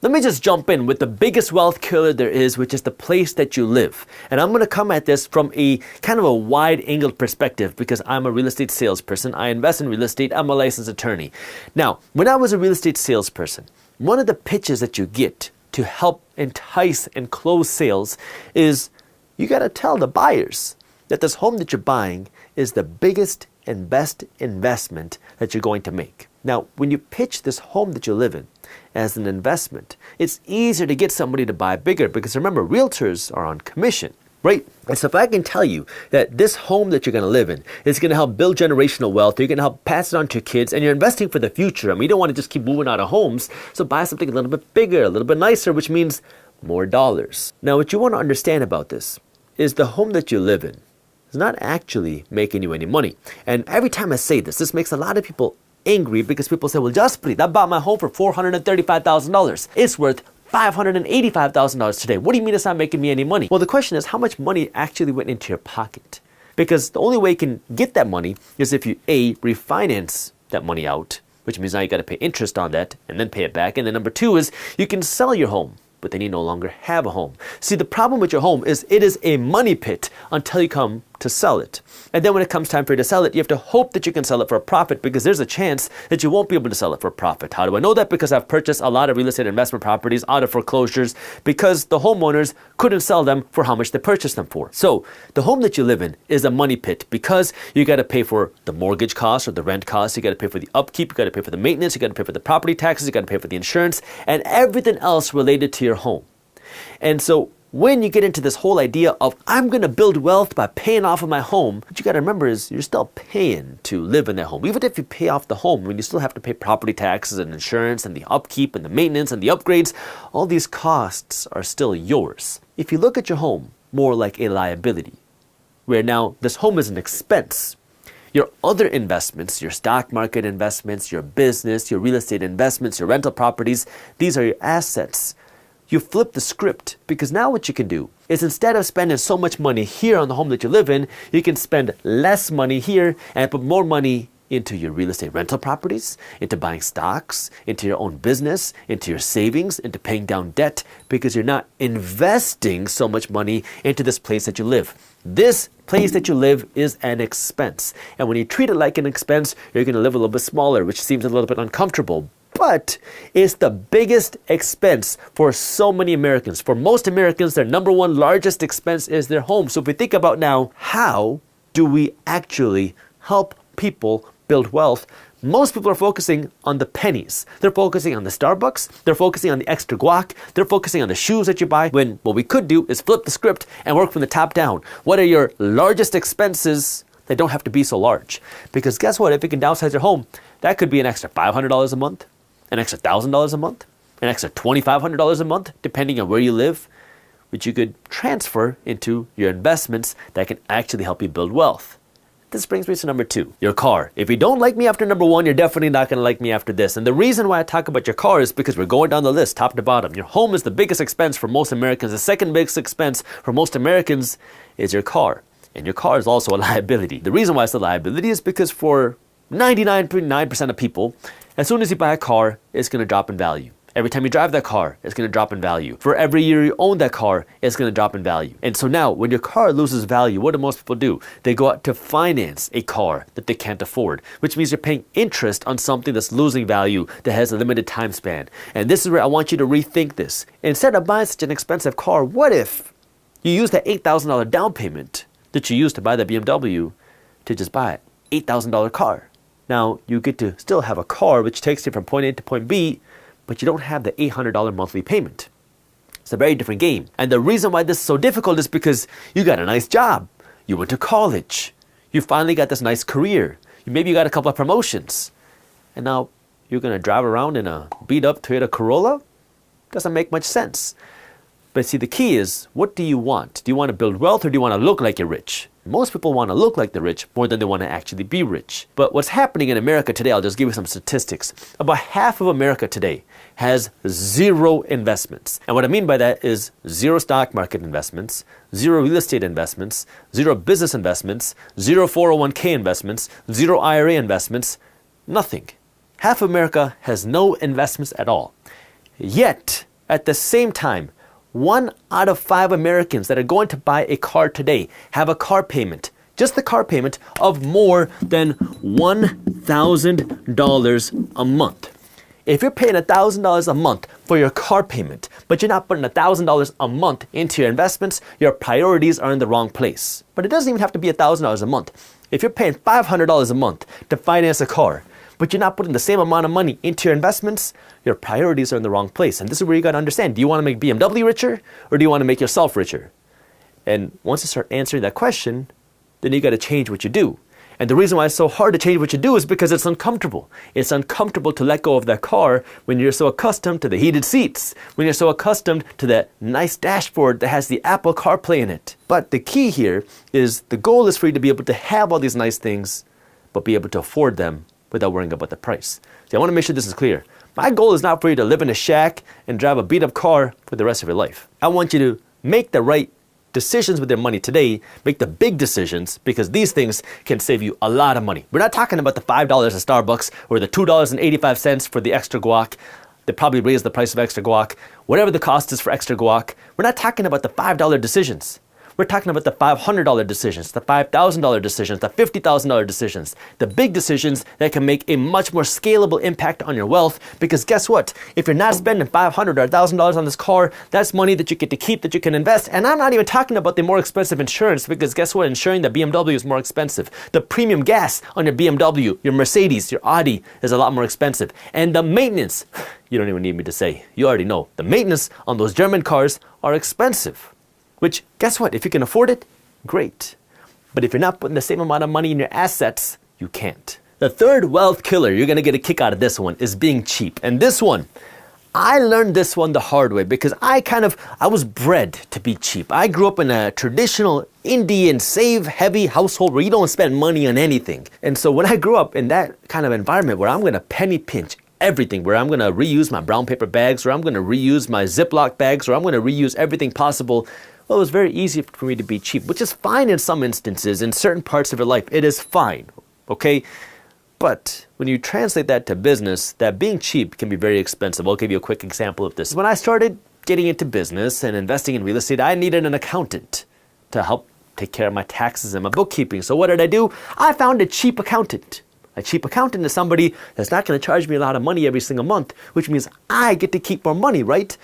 let me just jump in with the biggest wealth killer there is, which is the place that you live. And I'm going to come at this from a kind of a wide-angled perspective because I'm a real estate salesperson. I invest in real estate. I'm a licensed attorney. Now, when I was a real estate salesperson, one of the pitches that you get to help entice and close sales is you got to tell the buyers that this home that you're buying is the biggest and best investment that you're going to make. Now, when you pitch this home that you live in as an investment, it's easier to get somebody to buy bigger because remember, realtors are on commission, right? And so if I can tell you that this home that you're going to live in is going to help build generational wealth, you're going to help pass it on to your kids, and you're investing for the future. I mean, you don't want to just keep moving out of homes, so buy something a little bit bigger, a little bit nicer, which means more dollars. Now, what you want to understand about this is the home that you live in is not actually making you any money. And every time I say this, this makes a lot of people angry because people say, well, Jaspreet, I bought my home for $435,000. It's worth $585,000 today. What do you mean it's not making me any money? Well, the question is how much money actually went into your pocket? Because the only way you can get that money is if you A, refinance that money out, which means now you got to pay interest on that and then pay it back. And then number two is you can sell your home, but then you no longer have a home. See, the problem with your home is it is a money pit until you come to sell it. And then when it comes time for you to sell it, you have to hope that you can sell it for a profit because there's a chance that you won't be able to sell it for a profit. How do I know that? Because I've purchased a lot of real estate investment properties out of foreclosures because the homeowners couldn't sell them for how much they purchased them for. So the home that you live in is a money pit because you got to pay for the mortgage costs or the rent costs, you got to pay for the upkeep, you got to pay for the maintenance, you got to pay for the property taxes, you got to pay for the insurance, and everything else related to your home. And so when you get into this whole idea of I'm going to build wealth by paying off of my home, what you got to remember is you're still paying to live in that home. Even if you pay off the home, when you still have to pay property taxes and insurance and the upkeep and the maintenance and the upgrades, all these costs are still yours. If you look at your home more like a liability, where now this home is an expense, your other investments, your stock market investments, your business, your real estate investments, your rental properties, these are your assets. You flip the script because now what you can do is instead of spending so much money here on the home that you live in, you can spend less money here and put more money into your real estate rental properties, into buying stocks, into your own business, into your savings, into paying down debt because you're not investing so much money into this place that you live. This place that you live is an expense. And when you treat it like an expense, you're going to live a little bit smaller, which seems a little bit uncomfortable. But it's the biggest expense for so many Americans. For most Americans, their number one largest expense is their home. So if we think about now, how do we actually help people build wealth? Most people are focusing on the pennies. They're focusing on the Starbucks. They're focusing on the extra guac. They're focusing on the shoes that you buy. When what we could do is flip the script and work from the top down. What are your largest expenses? They don't have to be so large. Because guess what? If you can downsize your home, that could be an extra $500 a month. An extra $1,000 a month, an extra $2,500 a month, depending on where you live, which you could transfer into your investments that can actually help you build wealth. This brings me to number two, your car. If you don't like me after number one, you're definitely not going to like me after this. And the reason why I talk about your car is because we're going down the list, top to bottom. Your home is the biggest expense for most Americans. The second biggest expense for most Americans is your car. And your car is also a liability. The reason why it's a liability is because for 99.9% of people, as soon as you buy a car, it's going to drop in value. Every time you drive that car, it's going to drop in value. For every year you own that car, it's going to drop in value. And so now, when your car loses value, what do most people do? They go out to finance a car that they can't afford, which means you're paying interest on something that's losing value that has a limited time span. And this is where I want you to rethink this. Instead of buying such an expensive car, what if you use that $8,000 down payment that you used to buy the BMW to just buy an $8,000 car? Now, you get to still have a car which takes you from point A to point B, but you don't have the $800 monthly payment. It's a very different game. And the reason why this is so difficult is because you got a nice job. You went to college. You finally got this nice career. Maybe you got a couple of promotions. And now you're going to drive around in a beat-up Toyota Corolla? Doesn't make much sense. But see, the key is, what do you want? Do you want to build wealth or do you want to look like you're rich? Most people want to look like they're rich more than they want to actually be rich. But what's happening in America today, I'll just give you some statistics. About half of America today has zero investments. And what I mean by that is zero stock market investments, zero real estate investments, zero business investments, zero 401k investments, zero IRA investments, nothing. Half of America has no investments at all. Yet, At the same time, 1 out of 5 Americans that are going to buy a car today have a car payment, just the car payment, of more than $1,000 a month. If you're paying $1,000 a month for your car payment, but you're not putting $1,000 a month into your investments, your priorities are in the wrong place. But it doesn't even have to be $1,000 a month. If you're paying $500 a month to finance a car, but you're not putting the same amount of money into your investments, your priorities are in the wrong place. And this is where you got to understand, do you want to make BMW richer, or do you want to make yourself richer? And once you start answering that question, then you got to change what you do. And the reason why it's so hard to change what you do is because it's uncomfortable. It's uncomfortable to let go of that car when you're so accustomed to the heated seats, when you're so accustomed to that nice dashboard that has the Apple CarPlay in it. But the key here is the goal is for you to be able to have all these nice things, but be able to afford them without worrying about the price. See, I want to make sure this is clear. My goal is not for you to live in a shack and drive a beat-up car for the rest of your life. I want you to make the right decisions with your money today, make the big decisions, because these things can save you a lot of money. We're not talking about the $5 at Starbucks or the $2.85 for the extra guac. They probably raised the price of extra guac. Whatever the cost is for extra guac, we're not talking about the $5 decisions. We're talking about the $500 decisions, the $5,000 decisions, the $50,000 decisions, the big decisions that can make a much more scalable impact on your wealth. Because guess what? If you're not spending $500 or $1,000 on this car, that's money that you get to keep, that you can invest. And I'm not even talking about the more expensive insurance, because guess what? Insuring the BMW is more expensive. The premium gas on your BMW, your Mercedes, your Audi is a lot more expensive. And the maintenance, you don't even need me to say, you already know, the maintenance on those German cars are expensive. Which, guess what? If you can afford it, great. But if you're not putting the same amount of money in your assets, you can't. The third wealth killer, you're going to get a kick out of this one, is being cheap. And this one, I learned this one the hard way because I was bred to be cheap. I grew up in a traditional Indian save-heavy household where you don't spend money on anything. And so when I grew up in that kind of environment where I'm going to penny pinch everything, where I'm going to reuse my brown paper bags, or I'm going to reuse my Ziploc bags, or I'm going to reuse everything possible, well, it was very easy for me to be cheap, which is fine in some instances. In certain parts of your life, it is fine, okay? But when you translate that to business, that being cheap can be very expensive. I'll give you a quick example of this. When I started getting into business and investing in real estate, I needed an accountant to help take care of my taxes and my bookkeeping. So what did I do? I found a cheap accountant. A cheap accountant is somebody that's not going to charge me a lot of money every single month, which means I get to keep more money, right?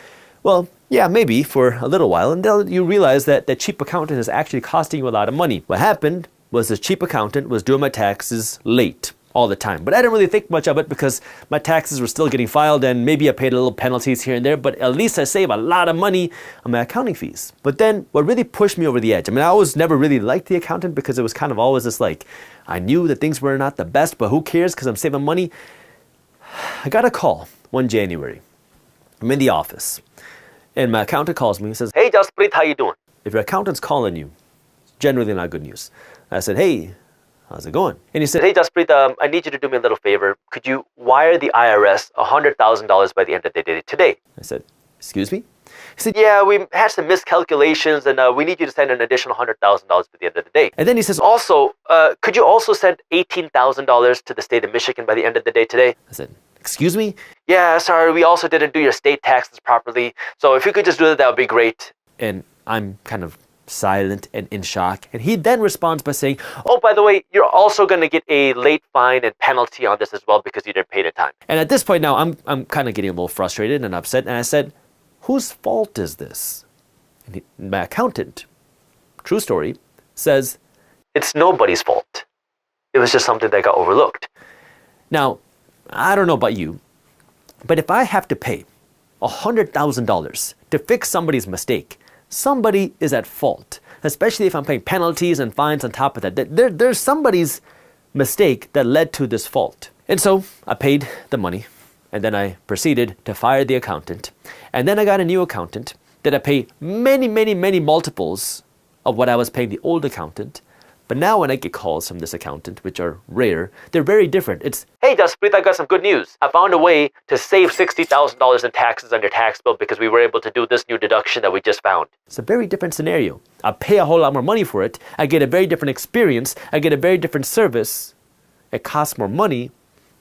Well, yeah, maybe for a little while, until you realize that that cheap accountant is actually costing you a lot of money. What happened was this cheap accountant was doing my taxes late all the time. But I didn't really think much of it because my taxes were still getting filed, and maybe I paid a little penalties here and there, but at least I save a lot of money on my accounting fees. But then what really pushed me over the edge, I mean, I always never really liked the accountant because it was kind of always this like, I knew that things were not the best, but who cares because I'm saving money. I got a call one January. I'm in the office. And my accountant calls me and says, "Hey, Jaspreet, how you doing?" If your accountant's calling you, it's generally not good news. I said, "Hey, how's it going?" And he said, "Hey, Jaspreet, I need you to do me a little favor. Could you wire the IRS $100,000 by the end of the day today?" I said, "Excuse me?" He said, "Yeah, we had some miscalculations, and we need you to send an additional $100,000 by the end of the day." And then he says, "Also, could you also send $18,000 to the state of Michigan by the end of the day today?" I said, "Excuse me?" "Yeah, sorry, we also didn't do your state taxes properly. So if you could just do that would be great." And I'm kind of silent and in shock. And he then responds by saying, "Oh, by the way, you're also going to get a late fine and penalty on this as well because you didn't pay the time." And at this point now, I'm kind of getting a little frustrated and upset. And I said, "Whose fault is this?" And my accountant, true story, says, "It's nobody's fault. It was just something that got overlooked." Now, I don't know about you, but if I have to pay $100,000 to fix somebody's mistake, somebody is at fault, especially if I'm paying penalties and fines on top of that. There's somebody's mistake that led to this fault. And so I paid the money, and then I proceeded to fire the accountant. And then I got a new accountant that I pay many, many, many multiples of what I was paying the old accountant. But now when I get calls from this accountant, which are rare, they're very different. It's, "Hey, Jaspreet, I got some good news. I found a way to save $60,000 in taxes on your tax bill because we were able to do this new deduction that we just found." It's a very different scenario. I pay a whole lot more money for it. I get a very different experience. I get a very different service. It costs more money,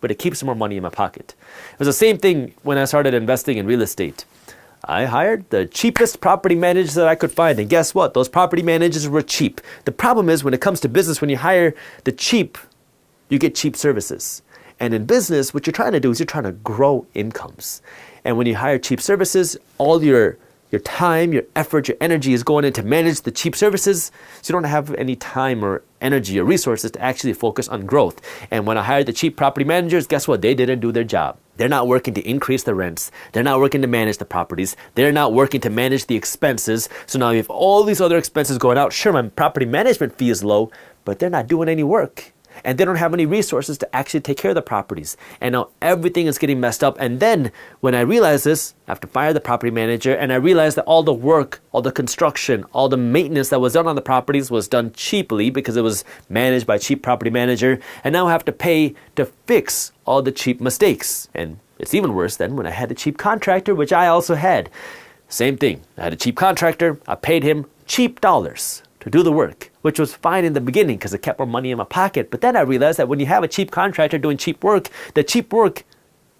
but it keeps more money in my pocket. It was the same thing when I started investing in real estate. I hired the cheapest property managers that I could find. And guess what? Those property managers were cheap. The problem is when it comes to business, when you hire the cheap, you get cheap services. And in business, what you're trying to do is you're trying to grow incomes. And when you hire cheap services, all your time, your effort, your energy is going in to manage the cheap services, so you don't have any time or energy or resources to actually focus on growth. And when I hired the cheap property managers, guess what? They didn't do their job. They're not working to increase the rents. They're not working to manage the properties. They're not working to manage the expenses. So now you have all these other expenses going out. Sure, my property management fee is low, but they're not doing any work. And they don't have any resources to actually take care of the properties. And now everything is getting messed up. And then when I realized this, I have to fire the property manager, and I realized that all the work, all the construction, all the maintenance that was done on the properties was done cheaply because it was managed by a cheap property manager. And now I have to pay to fix all the cheap mistakes. And it's even worse than when I had a cheap contractor, which I also had. Same thing. I had a cheap contractor. I paid him cheap dollars to do the work, which was fine in the beginning because it kept more money in my pocket. But then I realized that when you have a cheap contractor doing cheap work, the cheap work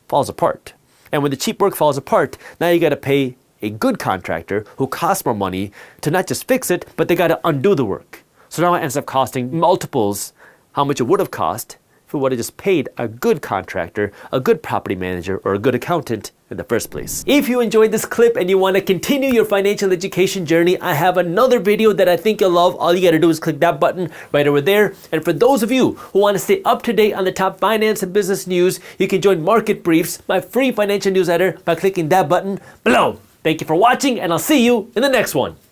falls apart. And when the cheap work falls apart, now you got to pay a good contractor who costs more money to not just fix it, but they got to undo the work. So now it ends up costing multiples how much it would have cost if we would have just paid a good contractor, a good property manager, or a good accountant in the first place. If you enjoyed this clip and you want to continue your financial education journey, I have another video that I think you'll love. All you got to do is click that button right over there. And for those of you who want to stay up to date on the top finance and business news, you can join Market Briefs, my free financial newsletter, by clicking that button below. Thank you for watching, and I'll see you in the next one.